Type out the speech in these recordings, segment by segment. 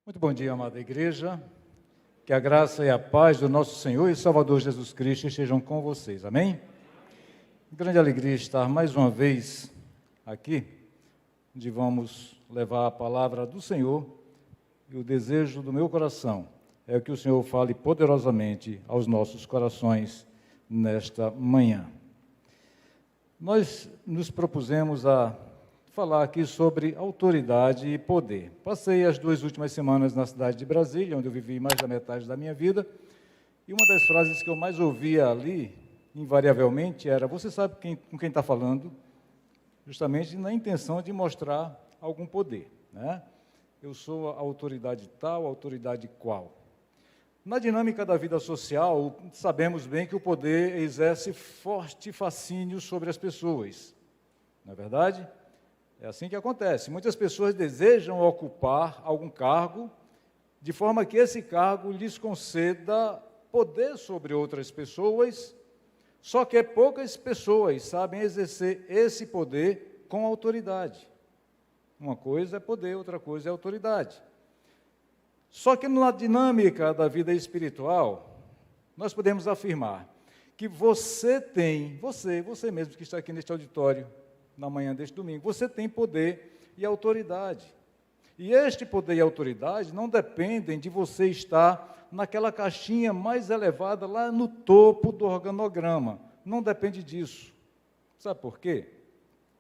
Muito bom dia, amada igreja. Que a graça e a paz do nosso Senhor e Salvador Jesus Cristo estejam com vocês. Amém? Grande alegria estar mais uma vez aqui, onde vamos levar a palavra do Senhor, e o desejo do meu coração é que o Senhor fale poderosamente aos nossos corações nesta manhã. Nós nos propusemos a falar aqui sobre autoridade e poder. Passei as 2 últimas semanas na cidade de Brasília, onde eu vivi mais da metade da minha vida, e uma das frases que eu mais ouvia ali, invariavelmente, era: você sabe com quem está falando? Justamente na intenção de mostrar algum poder, né? Eu sou a autoridade tal, a autoridade qual. Na dinâmica da vida social, sabemos bem que o poder exerce forte fascínio sobre as pessoas, não é verdade? É assim que acontece. Muitas pessoas desejam ocupar algum cargo, de forma que esse cargo lhes conceda poder sobre outras pessoas, só que poucas pessoas sabem exercer esse poder com autoridade. Uma coisa é poder, outra coisa é autoridade. Só que na dinâmica da vida espiritual, nós podemos afirmar que você mesmo que está aqui neste auditório, na manhã deste domingo, você tem poder e autoridade. E este poder e autoridade não dependem de você estar naquela caixinha mais elevada, lá no topo do organograma. Não depende disso. Sabe por quê?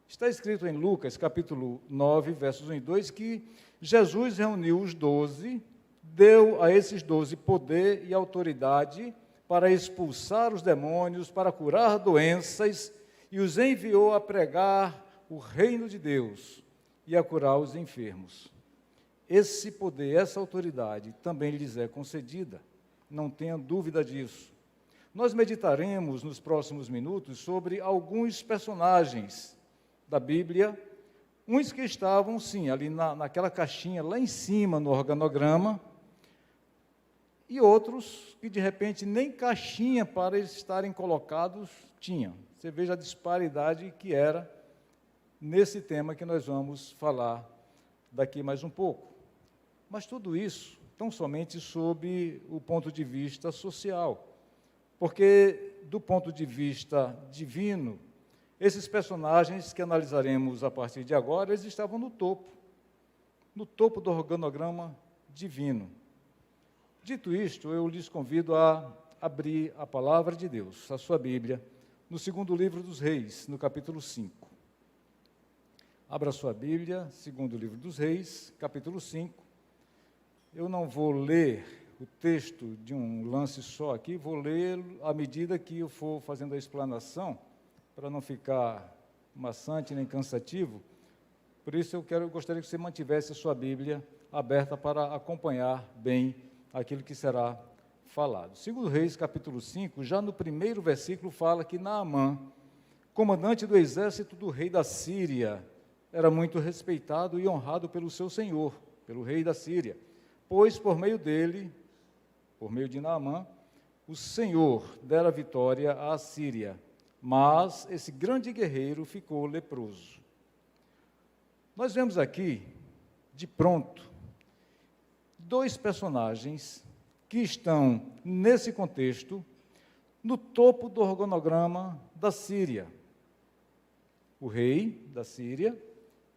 Está escrito em Lucas, capítulo 9, versos 1 e 2, que Jesus reuniu os 12, deu a esses 12 poder e autoridade para expulsar os demônios, para curar doenças, e os enviou a pregar o reino de Deus e a curar os enfermos. Esse poder, essa autoridade também lhes é concedida, não tenha dúvida disso. Nós meditaremos nos próximos minutos sobre alguns personagens da Bíblia, uns que estavam, sim, ali naquela caixinha, lá em cima no organograma, e outros que, de repente, nem caixinha para eles estarem colocados tinham. Você veja a disparidade que era nesse tema que nós vamos falar daqui mais um pouco. Mas tudo isso tão somente sob o ponto de vista social, porque do ponto de vista divino, esses personagens que analisaremos a partir de agora, eles estavam no topo do organograma divino. Dito isto, eu lhes convido a abrir a palavra de Deus, a sua Bíblia, no segundo livro dos Reis, no capítulo 5. Abra sua Bíblia, segundo livro dos Reis, capítulo 5. Eu não vou ler o texto de um lance só aqui, vou ler à medida que eu for fazendo a explanação, para não ficar maçante nem cansativo. Por isso eu gostaria que você mantivesse a sua Bíblia aberta para acompanhar bem aquilo que será falado. Segundo Reis, capítulo 5, já no primeiro versículo fala que Naamã, comandante do exército do rei da Síria, era muito respeitado e honrado pelo seu senhor, pelo rei da Síria, pois por meio dele, por meio de Naamã, o Senhor dera vitória à Síria, mas esse grande guerreiro ficou leproso. Nós vemos aqui, de pronto, 2 personagens que estão, nesse contexto, no topo do organograma da Síria. O rei da Síria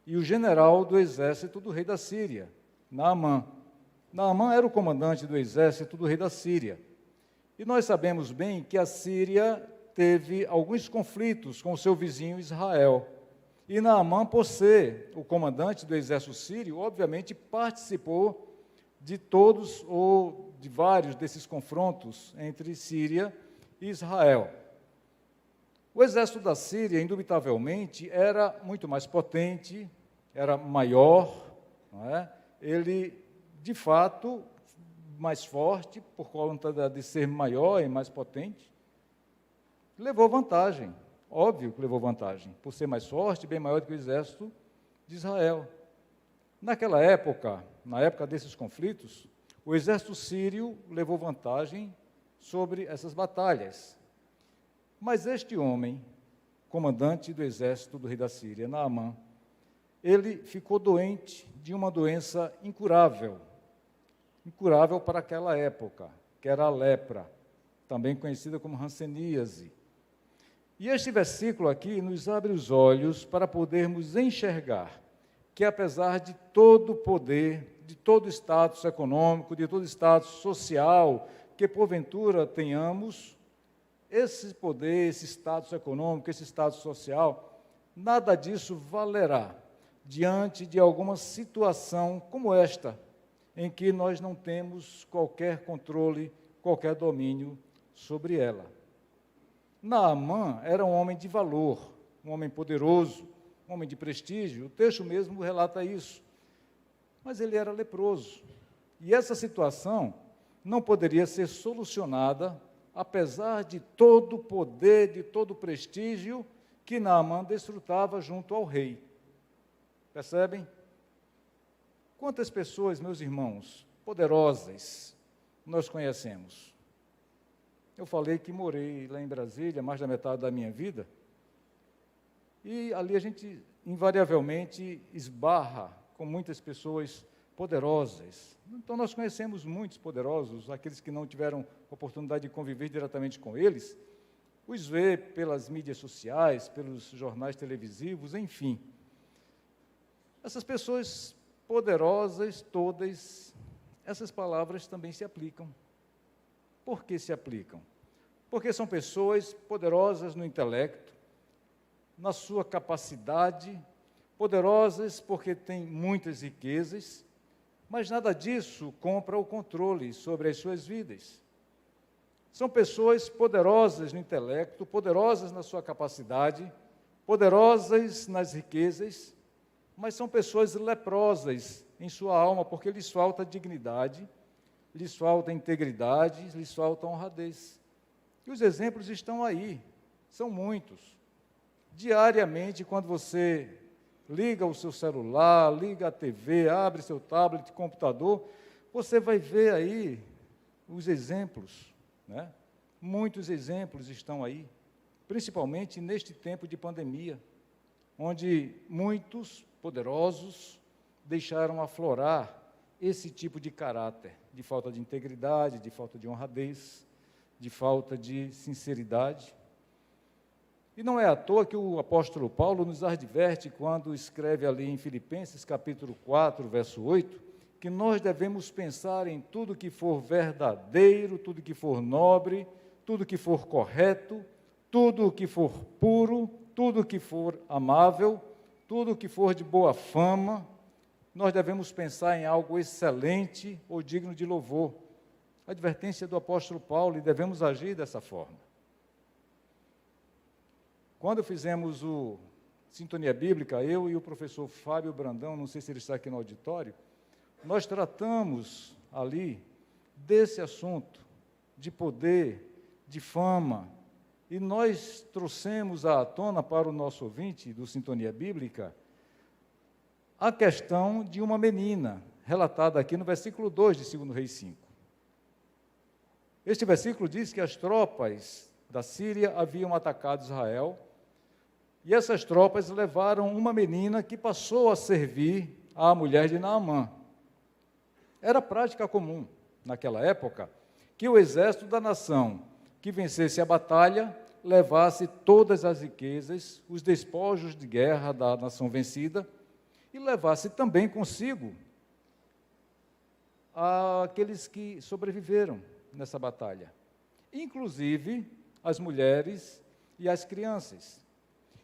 e o general do exército do rei da Síria, Naamã. Naamã era o comandante do exército do rei da Síria. E nós sabemos bem que a Síria teve alguns conflitos com o seu vizinho Israel. E Naamã, por ser o comandante do exército sírio, obviamente participou de todos ou de vários desses confrontos entre Síria e Israel. O exército da Síria, indubitavelmente, era muito mais potente, era maior, não é? Ele, de fato, mais forte, por conta de ser maior e mais potente, levou vantagem, óbvio que levou vantagem, por ser mais forte, bem maior do que o exército de Israel. Naquela época, na época desses conflitos, o exército sírio levou vantagem sobre essas batalhas. Mas este homem, comandante do exército do rei da Síria, Naamã, ele ficou doente de uma doença incurável, incurável para aquela época, que era a lepra, também conhecida como hanseníase. E este versículo aqui nos abre os olhos para podermos enxergar que, apesar de todo o poder, de todo o status econômico, de todo o status social que porventura tenhamos, esse poder, esse status econômico, esse status social, nada disso valerá diante de alguma situação como esta, em que nós não temos qualquer controle, qualquer domínio sobre ela. Naamã era um homem de valor, um homem poderoso, um homem de prestígio, o texto mesmo relata isso. Mas ele era leproso. E essa situação não poderia ser solucionada, apesar de todo o poder, de todo o prestígio que Naamã desfrutava junto ao rei. Percebem? Quantas pessoas, meus irmãos, poderosas nós conhecemos? Eu falei que morei lá em Brasília mais da metade da minha vida, e ali a gente invariavelmente esbarra com muitas pessoas poderosas. Então nós conhecemos muitos poderosos, aqueles que não tiveram oportunidade de conviver diretamente com eles, os vê pelas mídias sociais, pelos jornais televisivos, enfim. Essas pessoas poderosas todas, essas palavras também se aplicam. Por que se aplicam? Porque são pessoas poderosas no intelecto, na sua capacidade, poderosas porque têm muitas riquezas, mas nada disso compra o controle sobre as suas vidas. São pessoas poderosas no intelecto, poderosas na sua capacidade, poderosas nas riquezas, mas são pessoas leprosas em sua alma, porque lhes falta dignidade, lhes falta integridade, lhes falta honradez. E os exemplos estão aí, são muitos. Diariamente, quando você liga o seu celular, liga a TV, abre seu tablet, computador, você vai ver aí os exemplos, né? Muitos exemplos estão aí, principalmente neste tempo de pandemia, onde muitos poderosos deixaram aflorar esse tipo de caráter, de falta de integridade, de falta de honradez, de falta de sinceridade. E não é à toa que o apóstolo Paulo nos adverte, quando escreve ali em Filipenses, capítulo 4, verso 8, que nós devemos pensar em tudo que for verdadeiro, tudo que for nobre, tudo que for correto, tudo que for puro, tudo que for amável, tudo que for de boa fama, nós devemos pensar em algo excelente ou digno de louvor. Advertência do apóstolo Paulo, e devemos agir dessa forma. Quando fizemos o Sintonia Bíblica, eu e o professor Fábio Brandão, não sei se ele está aqui no auditório, nós tratamos ali desse assunto, de poder, de fama, e nós trouxemos à tona para o nosso ouvinte do Sintonia Bíblica a questão de uma menina, relatada aqui no versículo 2 de 2 Reis 5. Este versículo diz que as tropas da Síria haviam atacado Israel, e essas tropas levaram uma menina que passou a servir à mulher de Naamã. Era prática comum, naquela época, que o exército da nação que vencesse a batalha levasse todas as riquezas, os despojos de guerra da nação vencida, e levasse também consigo aqueles que sobreviveram nessa batalha, inclusive as mulheres e as crianças.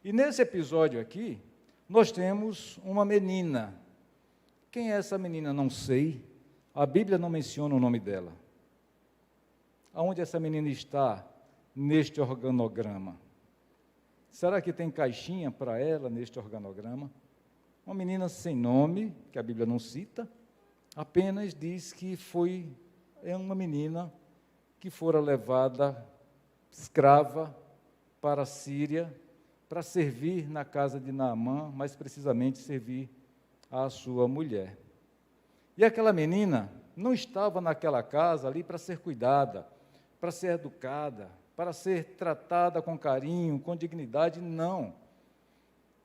E nesse episódio aqui, nós temos uma menina. Quem é essa menina? Não sei. A Bíblia não menciona o nome dela. Aonde essa menina está neste organograma? Será que tem caixinha para ela neste organograma? Uma menina sem nome, que a Bíblia não cita, apenas diz que é uma menina que fora levada escrava para a Síria, para servir na casa de Naamã, mais precisamente servir à sua mulher. E aquela menina não estava naquela casa ali para ser cuidada, para ser educada, para ser tratada com carinho, com dignidade, não.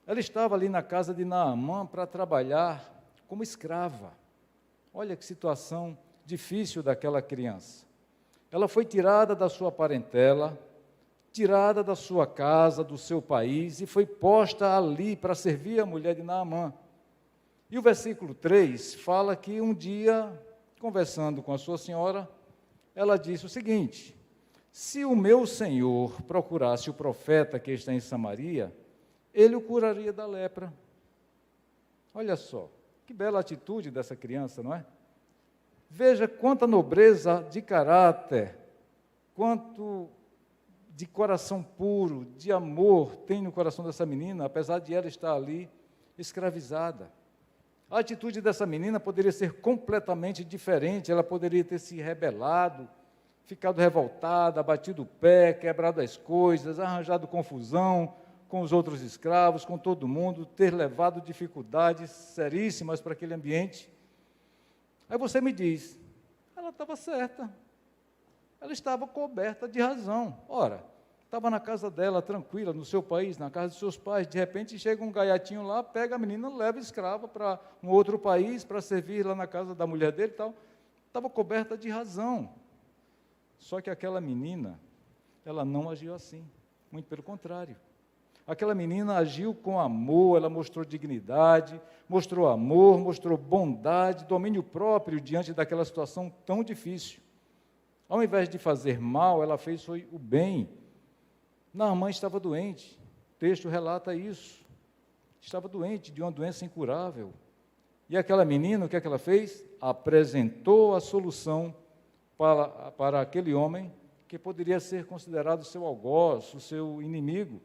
Ela estava ali na casa de Naamã para trabalhar como escrava. Olha que situação difícil daquela criança. Ela foi tirada da sua parentela, tirada da sua casa, do seu país, e foi posta ali para servir a mulher de Naamã. E o versículo 3 fala que um dia, conversando com a sua senhora, ela disse o seguinte: se o meu senhor procurasse o profeta que está em Samaria, ele o curaria da lepra. Olha só, que bela atitude dessa criança, não é? Veja quanta nobreza de caráter, quanto de coração puro, de amor tem no coração dessa menina, apesar de ela estar ali escravizada. A atitude dessa menina poderia ser completamente diferente, ela poderia ter se rebelado, ficado revoltada, batido o pé, quebrado as coisas, arranjado confusão com os outros escravos, com todo mundo, ter levado dificuldades seríssimas para aquele ambiente. Aí você me diz, ela estava certa, ela estava coberta de razão. Ora, estava na casa dela, tranquila, no seu país, na casa dos seus pais, de repente chega um gaiatinho lá, pega a menina, leva escrava para um outro país, para servir lá na casa da mulher dele e tal. Estava coberta de razão. Só que aquela menina, ela não agiu assim, muito pelo contrário. Aquela menina agiu com amor, ela mostrou dignidade, mostrou amor, mostrou bondade, domínio próprio diante daquela situação tão difícil. Ao invés de fazer mal, ela fez foi o bem. Naamã estava doente, o texto relata isso. Estava doente de uma doença incurável. E aquela menina, o que é que ela fez? Apresentou a solução para aquele homem que poderia ser considerado seu algoz, o seu inimigo.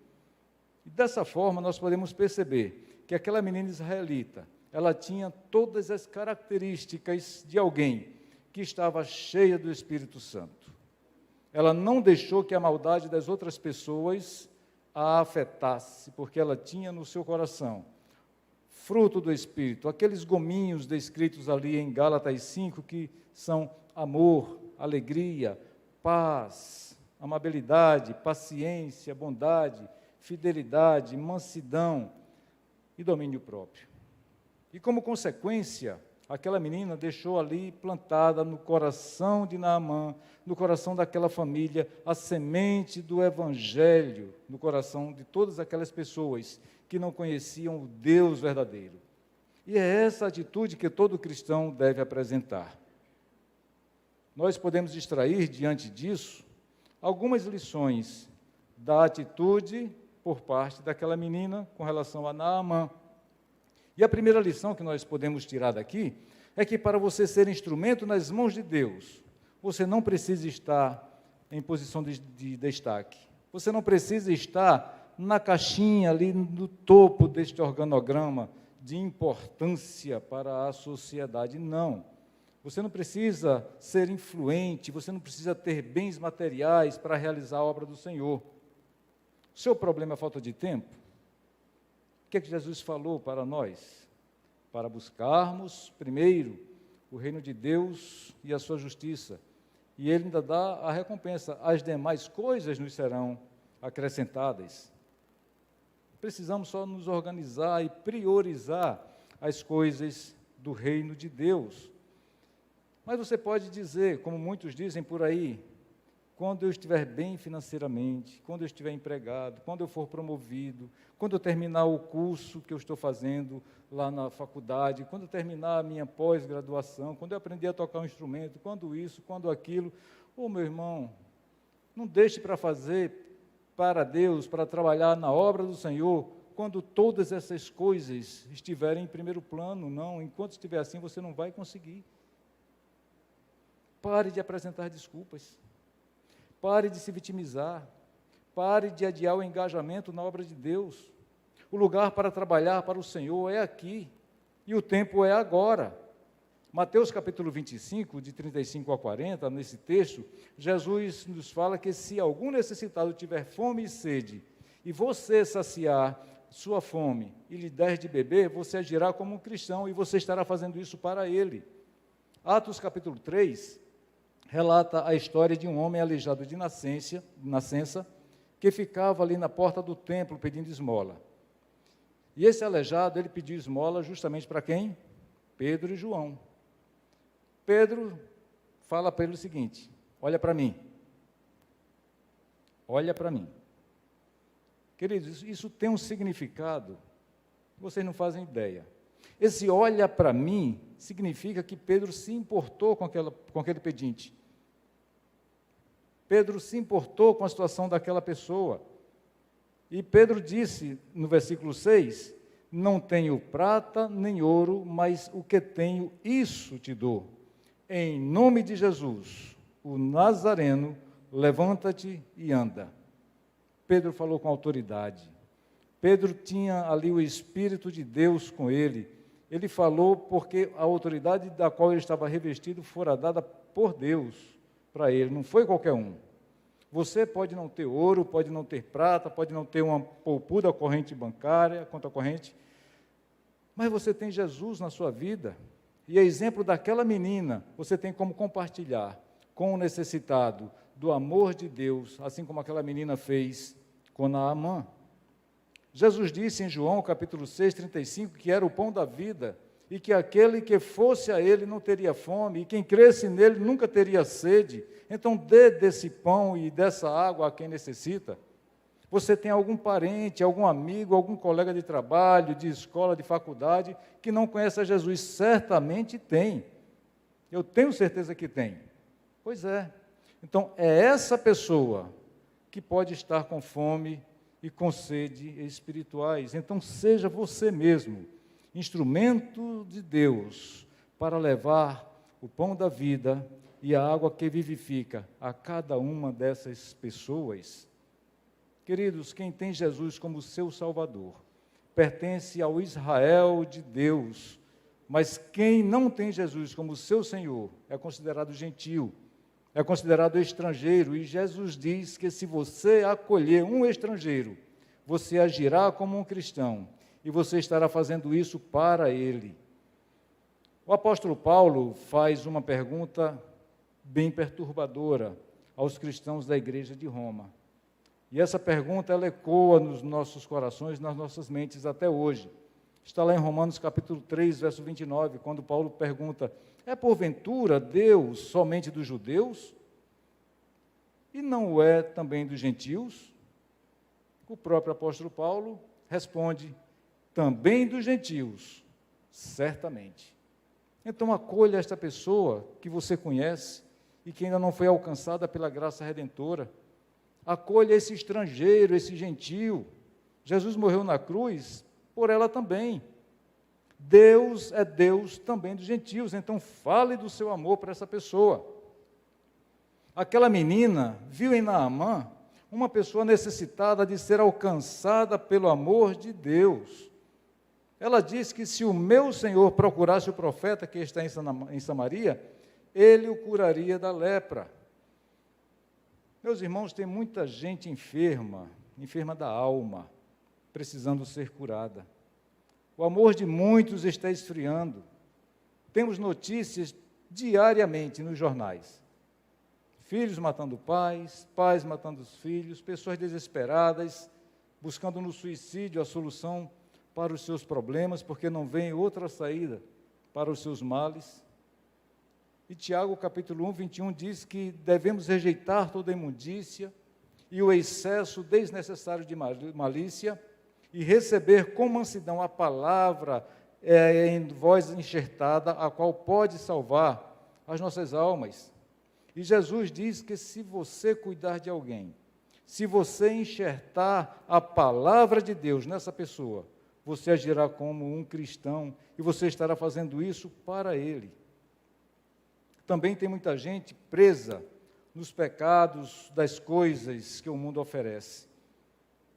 E dessa forma nós podemos perceber que aquela menina israelita, ela tinha todas as características de alguém que estava cheia do Espírito Santo. Ela não deixou que a maldade das outras pessoas a afetasse, porque ela tinha no seu coração fruto do Espírito, aqueles gominhos descritos ali em Gálatas 5, que são amor, alegria, paz, amabilidade, paciência, bondade, fidelidade, mansidão e domínio próprio. E como consequência, aquela menina deixou ali plantada no coração de Naamã, no coração daquela família, a semente do Evangelho, no coração de todas aquelas pessoas que não conheciam o Deus verdadeiro. E é essa atitude que todo cristão deve apresentar. Nós podemos extrair, diante disso, algumas lições da atitude por parte daquela menina com relação a Naamã. E a primeira lição que nós podemos tirar daqui é que para você ser instrumento nas mãos de Deus, você não precisa estar em posição de destaque. Você não precisa estar na caixinha ali no topo deste organograma de importância para a sociedade. Não. Você não precisa ser influente, você não precisa ter bens materiais para realizar a obra do Senhor. O seu problema é falta de tempo? O que é que Jesus falou para nós? Para buscarmos, primeiro, o reino de Deus e a sua justiça. E Ele ainda dá a recompensa. As demais coisas nos serão acrescentadas. Precisamos só nos organizar e priorizar as coisas do reino de Deus. Mas você pode dizer, como muitos dizem por aí, quando eu estiver bem financeiramente, quando eu estiver empregado, quando eu for promovido, quando eu terminar o curso que eu estou fazendo lá na faculdade, quando eu terminar a minha pós-graduação, quando eu aprender a tocar um instrumento, quando isso, quando aquilo. Ô, meu irmão, não deixe para fazer para Deus, para trabalhar na obra do Senhor, quando todas essas coisas estiverem em primeiro plano. Não, enquanto estiver assim, você não vai conseguir. Pare de apresentar desculpas. Pare de se vitimizar, pare de adiar o engajamento na obra de Deus. O lugar para trabalhar para o Senhor é aqui, e o tempo é agora. Mateus capítulo 25, de 35 a 40, nesse texto, Jesus nos fala que se algum necessitado tiver fome e sede, e você saciar sua fome e lhe der de beber, você agirá como um cristão, e você estará fazendo isso para ele. Atos capítulo 3, relata a história de um homem aleijado de nascença, que ficava ali na porta do templo pedindo esmola. E esse aleijado, ele pediu esmola justamente para quem? Pedro e João. Pedro fala para ele o seguinte: olha para mim. Olha para mim. Queridos, isso tem um significado que vocês não fazem ideia. Esse olha para mim significa que Pedro se importou com aquele pedinte. Pedro se importou com a situação daquela pessoa. E Pedro disse no versículo 6, não tenho prata nem ouro, mas o que tenho, isso te dou. Em nome de Jesus, o Nazareno, levanta-te e anda. Pedro falou com autoridade. Pedro tinha ali o Espírito de Deus com ele. Ele falou porque a autoridade da qual ele estava revestido fora dada por Deus para ele, não foi qualquer um. Você pode não ter ouro, pode não ter prata, pode não ter uma poupuda corrente bancária, conta corrente, mas você tem Jesus na sua vida. E a exemplo daquela menina, você tem como compartilhar com o necessitado do amor de Deus, assim como aquela menina fez com Naamã. Jesus disse em João, capítulo 6, 35, que era o pão da vida, e que aquele que fosse a ele não teria fome, e quem cresce nele nunca teria sede. Então, dê desse pão e dessa água a quem necessita. Você tem algum parente, algum amigo, algum colega de trabalho, de escola, de faculdade, que não conhece a Jesus? Certamente tem. Eu tenho certeza que tem. Pois é. Então, é essa pessoa que pode estar com fome e com sede espirituais. Então, seja você mesmo instrumento de Deus para levar o pão da vida e a água que vivifica a cada uma dessas pessoas. Queridos, quem tem Jesus como seu Salvador, pertence ao Israel de Deus, mas quem não tem Jesus como seu Senhor, é considerado gentio, é considerado estrangeiro, e Jesus diz que se você acolher um estrangeiro, você agirá como um cristão, e você estará fazendo isso para ele. O apóstolo Paulo faz uma pergunta bem perturbadora aos cristãos da igreja de Roma. E essa pergunta, ela ecoa nos nossos corações, nas nossas mentes até hoje. Está lá em Romanos capítulo 3, verso 29, quando Paulo pergunta, é porventura Deus somente dos judeus? E não o é também dos gentios? O próprio apóstolo Paulo responde, também dos gentios, certamente. Então acolha esta pessoa que você conhece e que ainda não foi alcançada pela graça redentora. Acolha esse estrangeiro, esse gentio. Jesus morreu na cruz por ela também. Deus é Deus também dos gentios, então fale do seu amor para essa pessoa. Aquela menina viu em Naamã uma pessoa necessitada de ser alcançada pelo amor de Deus. Ela disse que se o meu Senhor procurasse o profeta que está em Samaria, ele o curaria da lepra. Meus irmãos, tem muita gente enferma da alma, precisando ser curada. O amor de muitos está esfriando. Temos notícias diariamente nos jornais. Filhos matando pais, pais matando os filhos, pessoas desesperadas, buscando no suicídio a solução para os seus problemas, porque não vem outra saída para os seus males. E Tiago, capítulo 1, 21, diz que devemos rejeitar toda imundícia e o excesso desnecessário de malícia e receber com mansidão a palavra em voz enxertada, a qual pode salvar as nossas almas. E Jesus diz que se você cuidar de alguém, se você enxertar a palavra de Deus nessa pessoa, você agirá como um cristão e você estará fazendo isso para ele. Também tem muita gente presa nos pecados das coisas que o mundo oferece.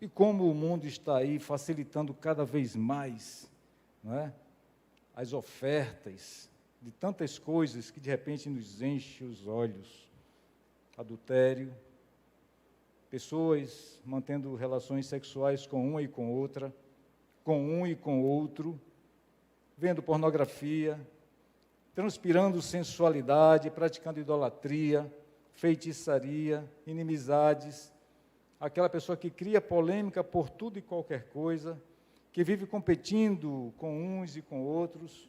E como o mundo está aí facilitando cada vez mais, não é? As ofertas de tantas coisas que de repente nos enche os olhos. Adultério, pessoas mantendo relações sexuais com uma e com outra, com um e com outro, vendo pornografia, transpirando sensualidade, praticando idolatria, feitiçaria, inimizades, aquela pessoa que cria polêmica por tudo e qualquer coisa, que vive competindo com uns e com outros,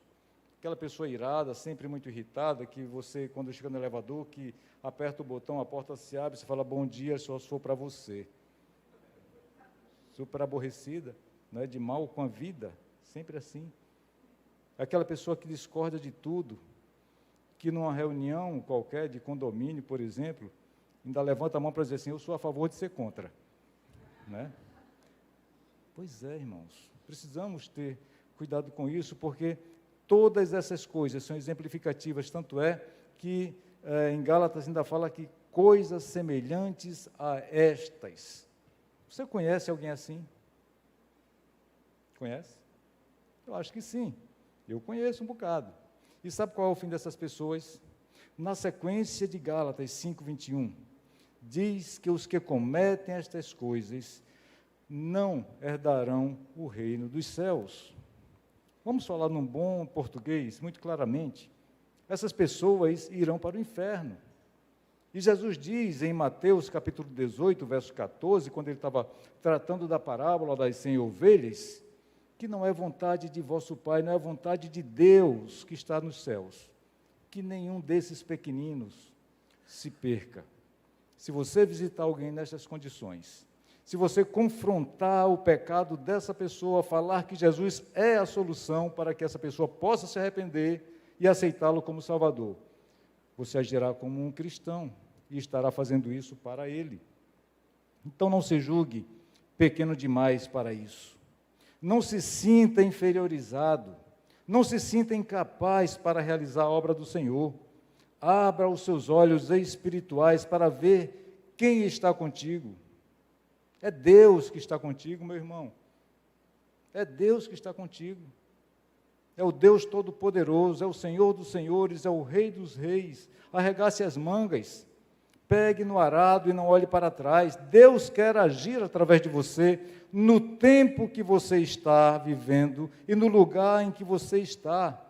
Aquela pessoa irada, sempre muito irritada, que você, quando chega no elevador, que aperta o botão, a porta se abre, você fala, bom dia, só sou para você. Super aborrecida, né, de mal com a vida, sempre assim. Aquela pessoa que discorda de tudo, que numa reunião qualquer de condomínio, por exemplo, ainda levanta a mão para dizer assim, eu sou a favor de ser contra. Né? Pois é, irmãos, precisamos ter cuidado com isso, porque todas essas coisas são exemplificativas, tanto é que em Gálatas ainda fala que coisas semelhantes a estas. Você conhece alguém assim? Conhece? Eu acho que sim, eu conheço um bocado. E sabe qual é o fim dessas pessoas? Na sequência de Gálatas 5:21, diz que os que cometem estas coisas não herdarão o reino dos céus. Vamos falar num bom português, muito claramente. Essas pessoas irão para o inferno. E Jesus diz em Mateus capítulo 18, verso 14, quando ele estava tratando da parábola das 100 ovelhas, que não é vontade de vosso Pai, não é vontade de Deus que está nos céus, que nenhum desses pequeninos se perca. Se você visitar alguém nessas condições, se você confrontar o pecado dessa pessoa, falar que Jesus é a solução para que essa pessoa possa se arrepender e aceitá-lo como Salvador, você agirá como um cristão e estará fazendo isso para Ele. Então não se julgue pequeno demais para isso. Não se sinta inferiorizado, não se sinta incapaz para realizar a obra do Senhor. Abra os seus olhos espirituais para ver quem está contigo. É Deus que está contigo, meu irmão. É Deus que está contigo. É o Deus Todo-Poderoso, é o Senhor dos Senhores, é o Rei dos Reis. Arregace as mangas, pegue no arado e não olhe para trás. Deus quer agir através de você, no tempo que você está vivendo e no lugar em que você está.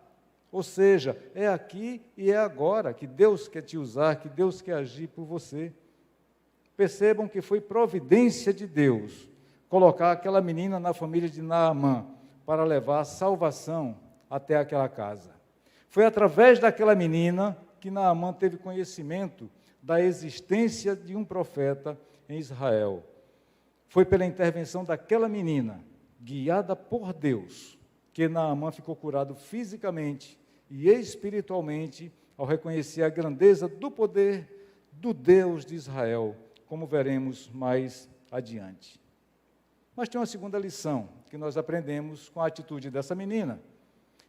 Ou seja, é aqui e é agora que Deus quer te usar, que Deus quer agir por você. Percebam que foi providência de Deus colocar aquela menina na família de Naamã para levar salvação até aquela casa. Foi através daquela menina que Naamã teve conhecimento da existência de um profeta em Israel. Foi pela intervenção daquela menina, guiada por Deus, que Naamã ficou curado fisicamente e espiritualmente ao reconhecer a grandeza do poder do Deus de Israel, como veremos mais adiante. Mas tem uma segunda lição que nós aprendemos com a atitude dessa menina,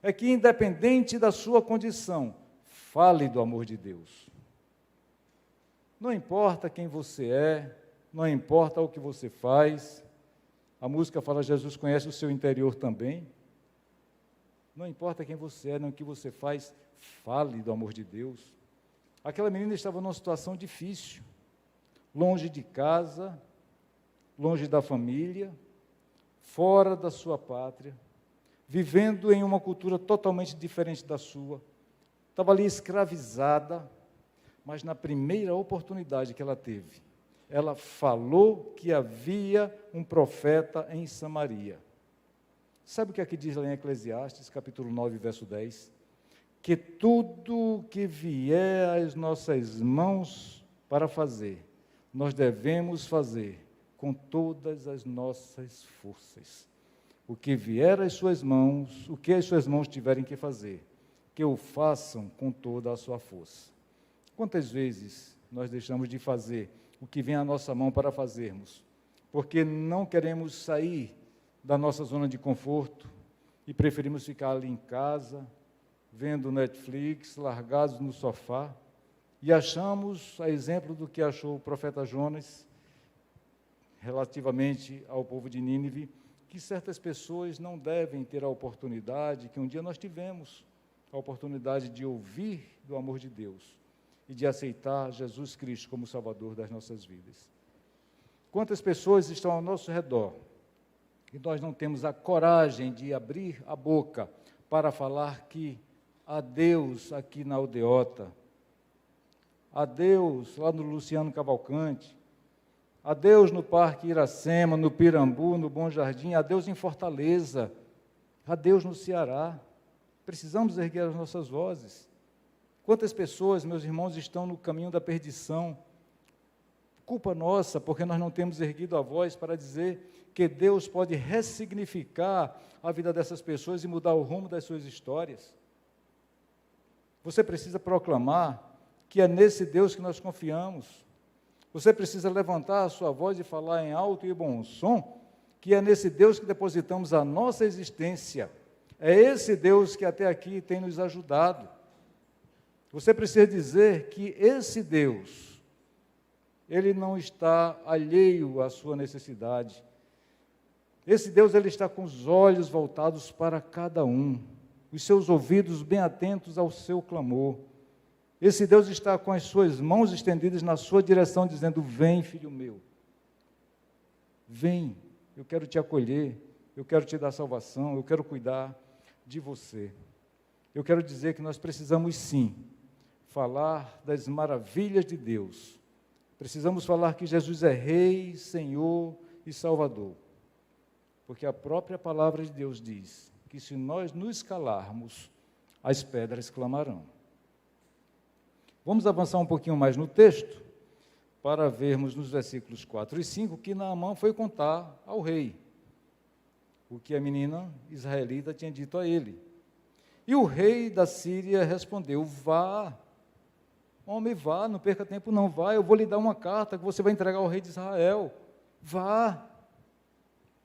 é que independente da sua condição, fale do amor de Deus. Não importa quem você é, não importa o que você faz, a música fala, Jesus conhece o seu interior também. Não importa quem você é, nem o que você faz, fale do amor de Deus. Aquela menina estava numa situação difícil, longe de casa, longe da família, fora da sua pátria, vivendo em uma cultura totalmente diferente da sua, estava ali escravizada, mas na primeira oportunidade que ela teve, ela falou que havia um profeta em Samaria. Sabe o que aqui diz lá em Eclesiastes, capítulo 9, verso 10? Que tudo que vier às nossas mãos para fazer, nós devemos fazer com todas as nossas forças. O que vier às suas mãos, o que as suas mãos tiverem que fazer, que o façam com toda a sua força. Quantas vezes nós deixamos de fazer o que vem à nossa mão para fazermos, porque não queremos sair da nossa zona de conforto e preferimos ficar ali em casa, vendo Netflix, largados no sofá, e achamos, a exemplo do que achou o profeta Jonas, relativamente ao povo de Nínive, que certas pessoas não devem ter a oportunidade, que um dia nós tivemos, a oportunidade de ouvir do amor de Deus e de aceitar Jesus Cristo como Salvador das nossas vidas. Quantas pessoas estão ao nosso redor e nós não temos a coragem de abrir a boca para falar que há Deus aqui na Aldeota, há Deus lá no Luciano Cavalcante, há Deus no Parque Iracema, no Pirambu, no Bom Jardim, há Deus em Fortaleza, há Deus no Ceará. Precisamos erguer as nossas vozes. Quantas pessoas, meus irmãos, estão no caminho da perdição? Culpa nossa, porque nós não temos erguido a voz para dizer que Deus pode ressignificar a vida dessas pessoas e mudar o rumo das suas histórias. Você precisa proclamar que é nesse Deus que nós confiamos. Você precisa levantar a sua voz e falar em alto e bom som, que é nesse Deus que depositamos a nossa existência. É esse Deus que até aqui tem nos ajudado. Você precisa dizer que esse Deus, Ele não está alheio à sua necessidade. Esse Deus, Ele está com os olhos voltados para cada um, os seus ouvidos bem atentos ao seu clamor. Esse Deus está com as suas mãos estendidas na sua direção, dizendo: vem, filho meu, vem, eu quero te acolher, eu quero te dar salvação, eu quero cuidar de você. Eu quero dizer que nós precisamos sim falar das maravilhas de Deus. Precisamos falar que Jesus é Rei, Senhor e Salvador. Porque a própria palavra de Deus diz que se nós nos calarmos, as pedras clamarão. Vamos avançar um pouquinho mais no texto, para vermos nos versículos 4 e 5 que Naamã foi contar ao rei o que a menina israelita tinha dito a ele. E o rei da Síria respondeu: vá, homem, vá, não perca tempo não, vá, eu vou lhe dar uma carta que você vai entregar ao rei de Israel. Vá.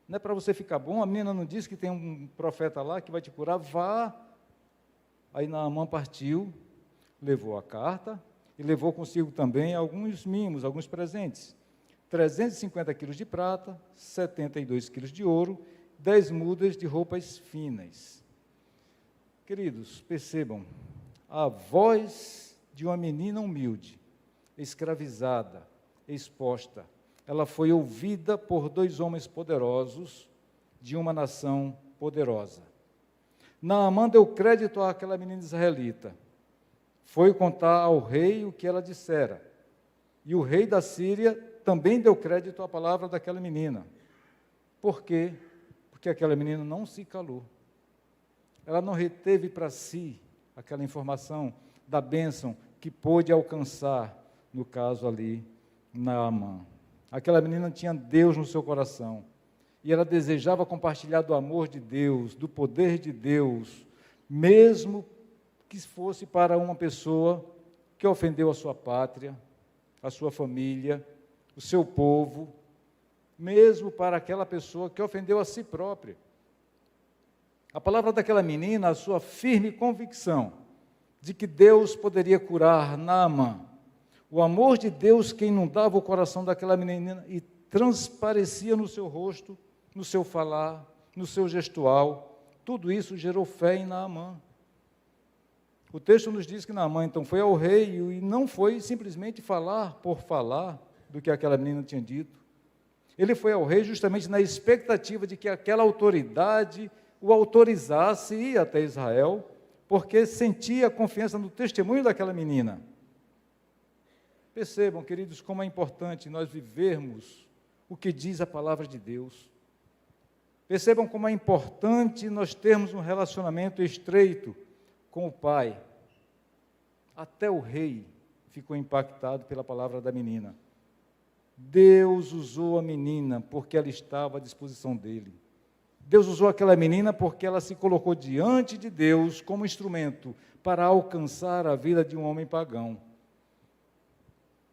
Não é para você ficar bom? A menina não disse que tem um profeta lá que vai te curar? Vá. Aí Naamã partiu, levou a carta e levou consigo também alguns mimos, alguns presentes. 350 quilos de prata, 72 quilos de ouro, 10 mudas de roupas finas. Queridos, percebam, a voz de uma menina humilde, escravizada, exposta, ela foi ouvida por 2 homens poderosos de uma nação poderosa. Naamã deu crédito àquela menina israelita, foi contar ao rei o que ela dissera, e o rei da Síria também deu crédito à palavra daquela menina. Por quê? Porque aquela menina não se calou. Ela não reteve para si aquela informação da bênção que pôde alcançar, no caso ali, Naamã. Aquela menina tinha Deus no seu coração, e ela desejava compartilhar do amor de Deus, do poder de Deus, mesmo que fosse para uma pessoa que ofendeu a sua pátria, a sua família, o seu povo, mesmo para aquela pessoa que ofendeu a si própria. A palavra daquela menina, a sua firme convicção de que Deus poderia curar Naamã, o amor de Deus que inundava o coração daquela menina e transparecia no seu rosto, no seu falar, no seu gestual, tudo isso gerou fé em Naamã. O texto nos diz que Naamã então foi ao rei e não foi simplesmente falar por falar do que aquela menina tinha dito. Ele foi ao rei justamente na expectativa de que aquela autoridade o autorizasse a ir até Israel, porque sentia a confiança no testemunho daquela menina. Percebam, queridos, como é importante nós vivermos o que diz a palavra de Deus. Percebam como é importante nós termos um relacionamento estreito com o Pai. Até o rei ficou impactado pela palavra da menina. Deus usou a menina porque ela estava à disposição dele. Deus usou aquela menina porque ela se colocou diante de Deus como instrumento para alcançar a vida de um homem pagão.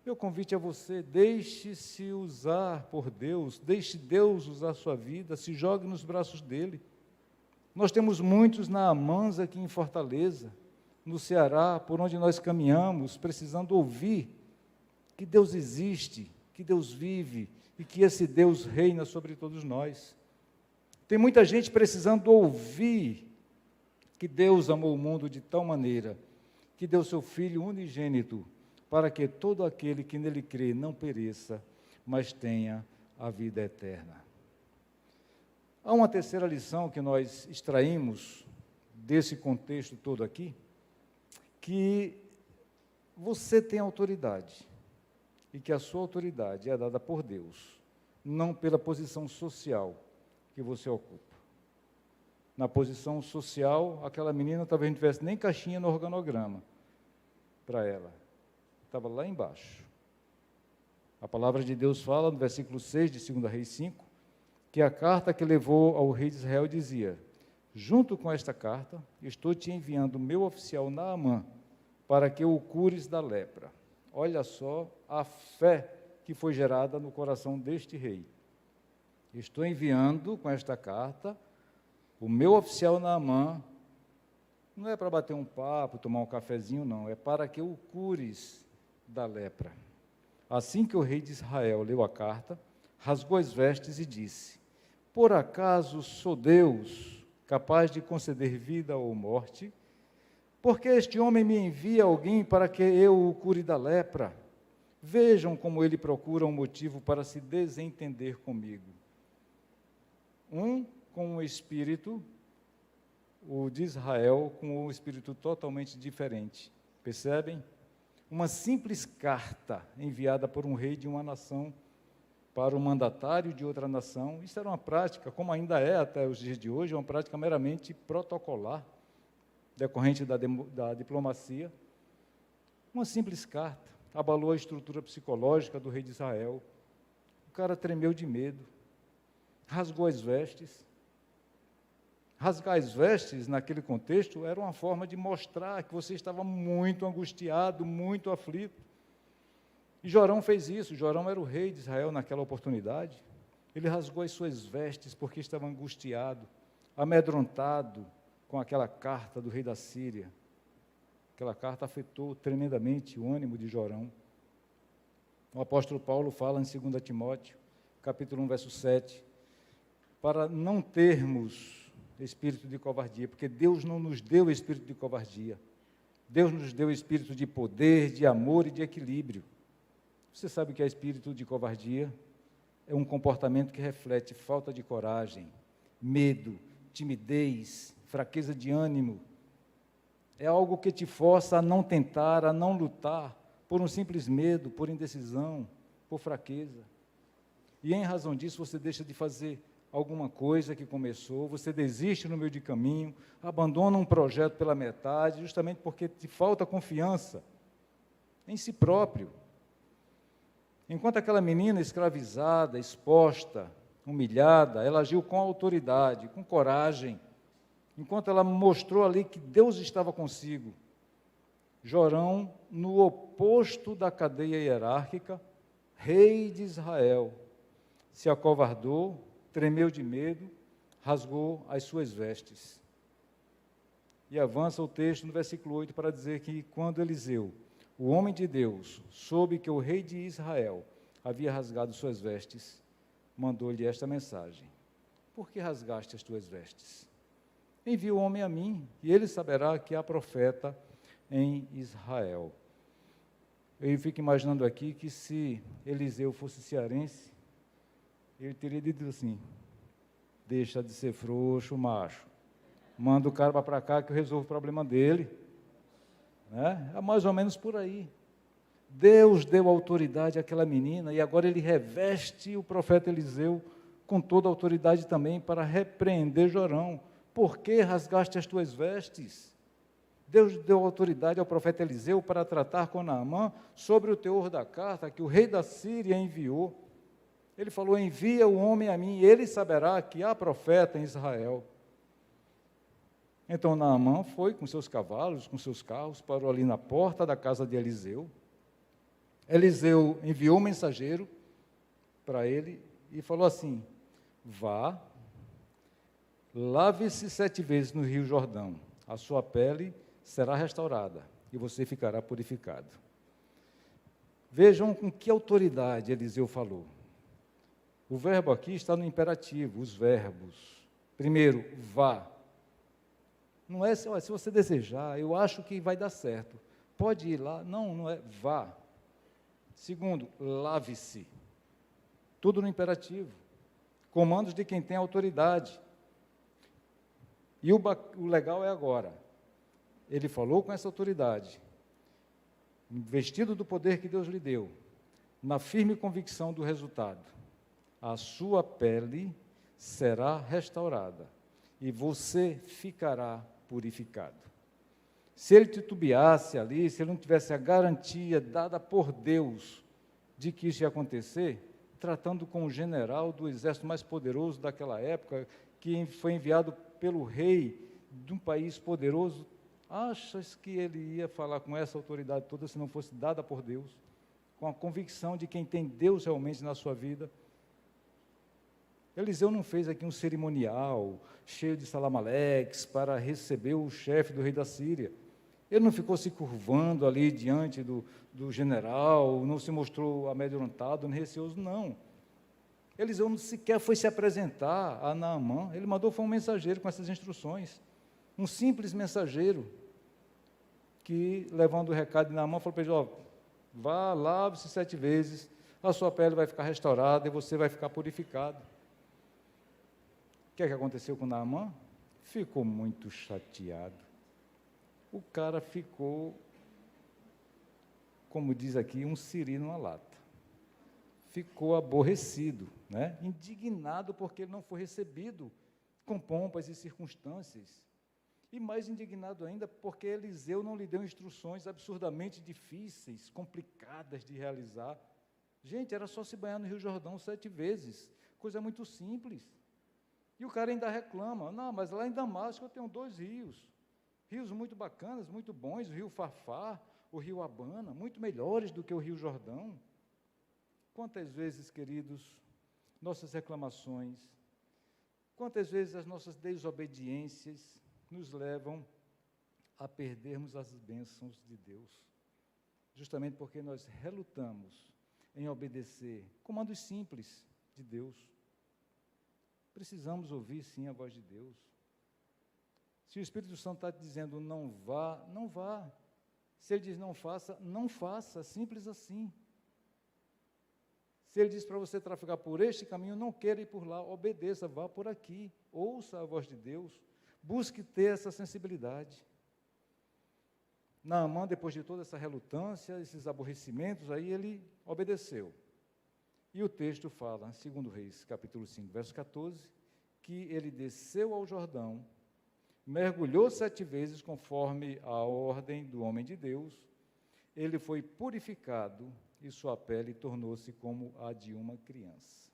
Meu convite a você: deixe-se usar por Deus, deixe Deus usar a sua vida, se jogue nos braços dele. Nós temos muitos Naamãs aqui em Fortaleza, no Ceará, por onde nós caminhamos, precisando ouvir que Deus existe, que Deus vive e que esse Deus reina sobre todos nós. Tem muita gente precisando ouvir que Deus amou o mundo de tal maneira que deu seu Filho unigênito para que todo aquele que nele crê não pereça, mas tenha a vida eterna. Há uma terceira lição que nós extraímos desse contexto todo aqui, que você tem autoridade, e que a sua autoridade é dada por Deus, não pela posição social que você ocupa. na posição social, aquela menina talvez não tivesse nem caixinha no organograma para ela. Estava lá embaixo. A palavra de Deus fala, no versículo 6 de 2 Reis 5, que a carta que levou ao rei de Israel dizia: junto com esta carta, estou te enviando o meu oficial Naamã, para que o cures da lepra. Olha só a fé que foi gerada no coração deste rei. Estou enviando com esta carta o meu oficial Naamã, não é para bater um papo, tomar um cafezinho, não, é para que o cures da lepra. Assim que o rei de Israel leu a carta, rasgou as vestes e disse: por acaso sou Deus, capaz de conceder vida ou morte? Porque este homem me envia alguém para que eu o cure da lepra. Vejam como ele procura um motivo para se desentender comigo. Um com um espírito, o de Israel, com um espírito totalmente diferente. Percebem? Uma simples carta enviada por um rei de uma nação para o mandatário de outra nação. Isso era uma prática, como ainda é até os dias de hoje, uma prática meramente protocolar, decorrente da diplomacia. Uma simples carta abalou a estrutura psicológica do rei de Israel. O cara tremeu de medo, rasgou as vestes. Rasgar as vestes, naquele contexto, era uma forma de mostrar que você estava muito angustiado, muito aflito. E Jorão fez isso. Jorão era o rei de Israel naquela oportunidade. Ele rasgou as suas vestes porque estava angustiado, amedrontado com aquela carta do rei da Síria. Aquela carta afetou tremendamente o ânimo de Jorão. O apóstolo Paulo fala em 2 Timóteo, capítulo 1, verso 7, para não termos espírito de covardia, porque Deus não nos deu espírito de covardia. Deus nos deu espírito de poder, de amor e de equilíbrio. Você sabe o que é espírito de covardia? É um comportamento que reflete falta de coragem, medo, timidez, fraqueza de ânimo. É algo que te força a não tentar, a não lutar, por um simples medo, por indecisão, por fraqueza. E em razão disso você deixa de fazer alguma coisa que começou, você desiste no meio de caminho, abandona um projeto pela metade, justamente porque te falta confiança em si próprio. Enquanto aquela menina escravizada, exposta, humilhada, ela agiu com autoridade, com coragem, enquanto ela mostrou ali que Deus estava consigo. Jorão, no oposto da cadeia hierárquica, rei de Israel, se acovardou, tremeu de medo, rasgou as suas vestes. E avança o texto no versículo 8 para dizer que quando Eliseu, o homem de Deus, soube que o rei de Israel havia rasgado suas vestes, mandou-lhe esta mensagem: por que rasgaste as tuas vestes? Envia o homem a mim, e ele saberá que há profeta em Israel. Eu fico imaginando aqui que se Eliseu fosse cearense, ele teria dito assim: deixa de ser frouxo, macho. Manda o cara para cá que eu resolvo o problema dele. É mais ou menos por aí. Deus deu autoridade àquela menina e agora ele reveste o profeta Eliseu com toda a autoridade também para repreender Jorão. Por que rasgaste as tuas vestes? Deus deu autoridade ao profeta Eliseu para tratar com Naamã sobre o teor da carta que o rei da Síria enviou. Ele falou: envia o homem a mim, e ele saberá que há profeta em Israel. Então Naamã foi com seus cavalos, com seus carros, parou ali na porta da casa de Eliseu. Eliseu enviou um mensageiro para ele e falou assim: vá, lave-se 7 vezes no rio Jordão, a sua pele será restaurada e você ficará purificado. Vejam com que autoridade Eliseu falou. O verbo aqui está no imperativo, os verbos. Primeiro, vá. Não é se você desejar, eu acho que vai dar certo. Pode ir lá. Não, não é, vá. Segundo, lave-se. Tudo no imperativo. Comandos de quem tem autoridade. E o legal é agora. Ele falou com essa autoridade, investido do poder que Deus lhe deu, na firme convicção do resultado. A sua pele será restaurada e você ficará purificado. Se ele titubeasse ali, se ele não tivesse a garantia dada por Deus de que isso ia acontecer, tratando com o general do exército mais poderoso daquela época, que foi enviado pelo rei de um país poderoso, achas que ele ia falar com essa autoridade toda se não fosse dada por Deus, com a convicção de quem tem Deus realmente na sua vida? Eliseu não fez aqui um cerimonial cheio de salamaleques para receber o chefe do rei da Síria. Ele não ficou se curvando ali diante do general, não se mostrou amedrontado, nem receoso, não. Eliseu não sequer foi se apresentar a Naamã, ele mandou foi um mensageiro com essas instruções, um simples mensageiro, que, levando o recado de Naamã, falou para ele, vá, lave-se 7 vezes, a sua pele vai ficar restaurada e você vai ficar purificado. O que é que aconteceu com Naamã? Ficou muito chateado. O cara ficou, como diz aqui, um siri numa lata. Ficou aborrecido, né? Indignado porque ele não foi recebido com pompas e circunstâncias. E mais indignado ainda porque Eliseu não lhe deu instruções absurdamente difíceis, complicadas de realizar. Gente, era só se banhar no Rio Jordão 7 vezes, coisa muito simples. E o cara ainda reclama, não, mas lá em Damasco eu tenho 2 rios muito bacanas, muito bons, o rio Farfar, o rio Abana, muito melhores do que o Rio Jordão. Quantas vezes, queridos, nossas reclamações, quantas vezes as nossas desobediências nos levam a perdermos as bênçãos de Deus, justamente porque nós relutamos em obedecer comandos simples de Deus. Precisamos ouvir, sim, a voz de Deus. Se o Espírito Santo está dizendo não vá, não vá. Se ele diz não faça, não faça, simples assim. Se ele diz para você trafegar por este caminho, não queira ir por lá, obedeça, vá por aqui, ouça a voz de Deus, busque ter essa sensibilidade. Naamã, depois de toda essa relutância, esses aborrecimentos, aí ele obedeceu. E o texto fala, 2 Reis, capítulo 5, verso 14, que ele desceu ao Jordão, mergulhou 7 vezes conforme a ordem do homem de Deus, ele foi purificado e sua pele tornou-se como a de uma criança.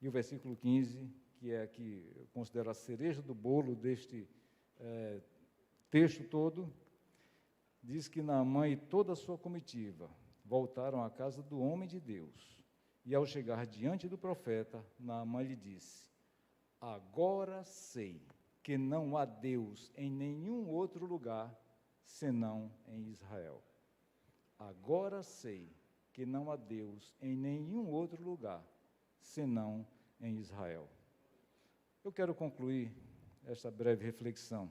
E o versículo 15, que é aqui, eu considero a cereja do bolo deste texto todo, diz que Naamã e toda a sua comitiva voltaram à casa do homem de Deus. E ao chegar diante do profeta, Naamã lhe disse, agora sei que não há Deus em nenhum outro lugar, senão em Israel. Agora sei que não há Deus em nenhum outro lugar, senão em Israel. Eu quero concluir esta breve reflexão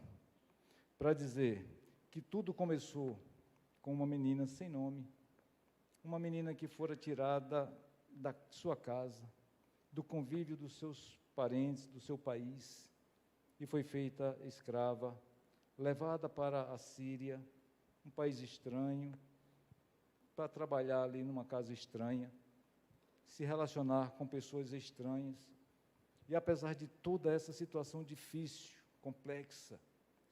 para dizer que tudo começou com uma menina sem nome, uma menina que fora tirada da sua casa, do convívio dos seus parentes, do seu país, e foi feita escrava, levada para a Síria, um país estranho, para trabalhar ali numa casa estranha, se relacionar com pessoas estranhas. E apesar de toda essa situação difícil, complexa,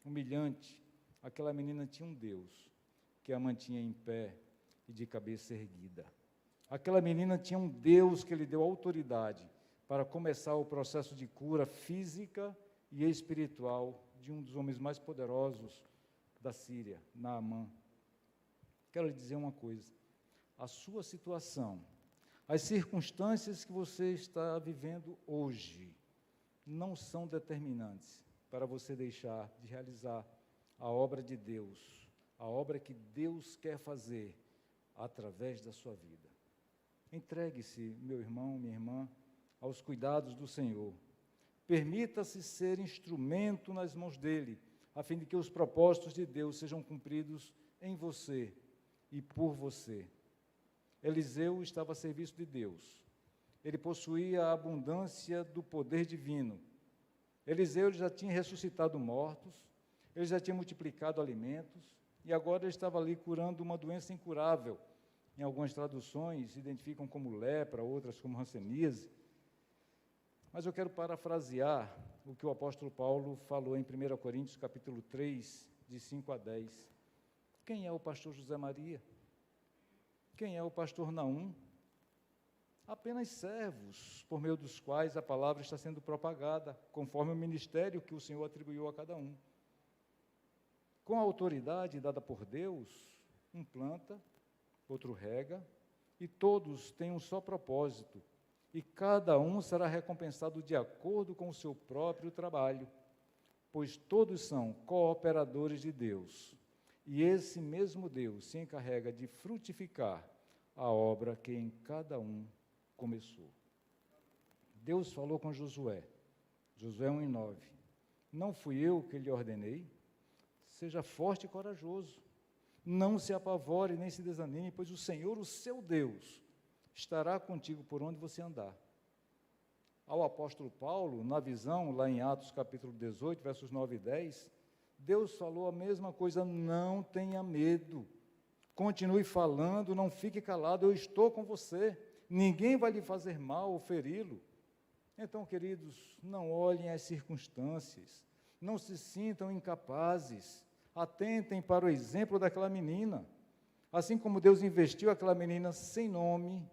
humilhante, aquela menina tinha um Deus que a mantinha em pé e de cabeça erguida. Aquela menina tinha um Deus que lhe deu autoridade para começar o processo de cura física e espiritual de um dos homens mais poderosos da Síria, Naamã. Quero lhe dizer uma coisa, a sua situação, as circunstâncias que você está vivendo hoje, não são determinantes para você deixar de realizar a obra de Deus, a obra que Deus quer fazer através da sua vida. Entregue-se, meu irmão, minha irmã, aos cuidados do Senhor. Permita-se ser instrumento nas mãos dEle, a fim de que os propósitos de Deus sejam cumpridos em você e por você. Eliseu estava a serviço de Deus. Ele possuía a abundância do poder divino. Eliseu já tinha ressuscitado mortos, ele já tinha multiplicado alimentos, e agora ele estava ali curando uma doença incurável. Em algumas traduções, se identificam como lepra, outras como hanseníase. Mas eu quero parafrasear o que o apóstolo Paulo falou em 1 Coríntios, capítulo 3, de 5 a 10. Quem é o pastor José Maria? Quem é o pastor Naum? Apenas servos, por meio dos quais a palavra está sendo propagada, conforme o ministério que o Senhor atribuiu a cada um. Com a autoridade dada por Deus, um planta, outro rega, e todos têm um só propósito, e cada um será recompensado de acordo com o seu próprio trabalho, pois todos são cooperadores de Deus, e esse mesmo Deus se encarrega de frutificar a obra que em cada um começou. Deus falou com Josué, Josué 1:9, não fui eu que lhe ordenei? Seja forte e corajoso, não se apavore nem se desanime, pois o Senhor, o seu Deus, estará contigo por onde você andar. Ao apóstolo Paulo, na visão, lá em Atos capítulo 18, versos 9 e 10, Deus falou a mesma coisa, não tenha medo, continue falando, não fique calado, eu estou com você, ninguém vai lhe fazer mal ou feri-lo. Então, queridos, não olhem as circunstâncias, não se sintam incapazes, atentem para o exemplo daquela menina. Assim como Deus investiu aquela menina sem nome,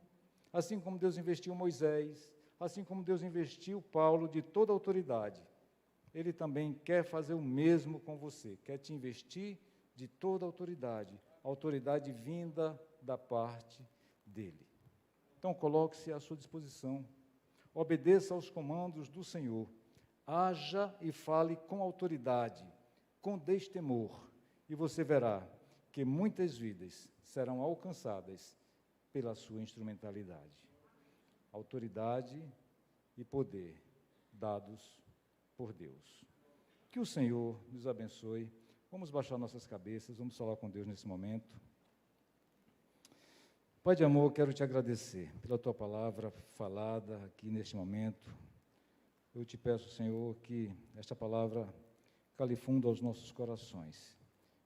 assim como Deus investiu Moisés, assim como Deus investiu Paulo de toda a autoridade, Ele também quer fazer o mesmo com você, quer te investir de toda a autoridade vinda da parte dEle. Então, coloque-se à sua disposição, obedeça aos comandos do Senhor, haja e fale com autoridade, com destemor, e você verá que muitas vidas serão alcançadas pela sua instrumentalidade. Autoridade e poder dados por Deus. Que o Senhor nos abençoe. Vamos baixar nossas cabeças, vamos falar com Deus nesse momento. Pai de amor, quero te agradecer pela tua palavra falada aqui neste momento. Eu te peço, Senhor, que esta palavra cale fundo aos nossos corações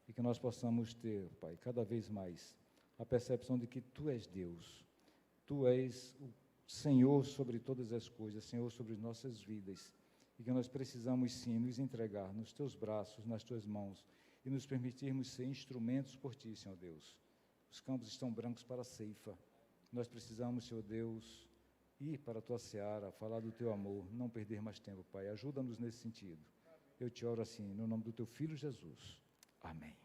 e que nós possamos ter, Pai, cada vez mais a percepção de que Tu és Deus, Tu és o Senhor sobre todas as coisas, Senhor sobre nossas vidas, e que nós precisamos sim nos entregar nos Teus braços, nas Tuas mãos, e nos permitirmos ser instrumentos por Ti, Senhor Deus. Os campos estão brancos para a ceifa, nós precisamos, Senhor Deus, ir para a Tua seara, falar do Teu amor, não perder mais tempo, Pai, ajuda-nos nesse sentido. Eu te oro assim, no nome do Teu Filho Jesus. Amém.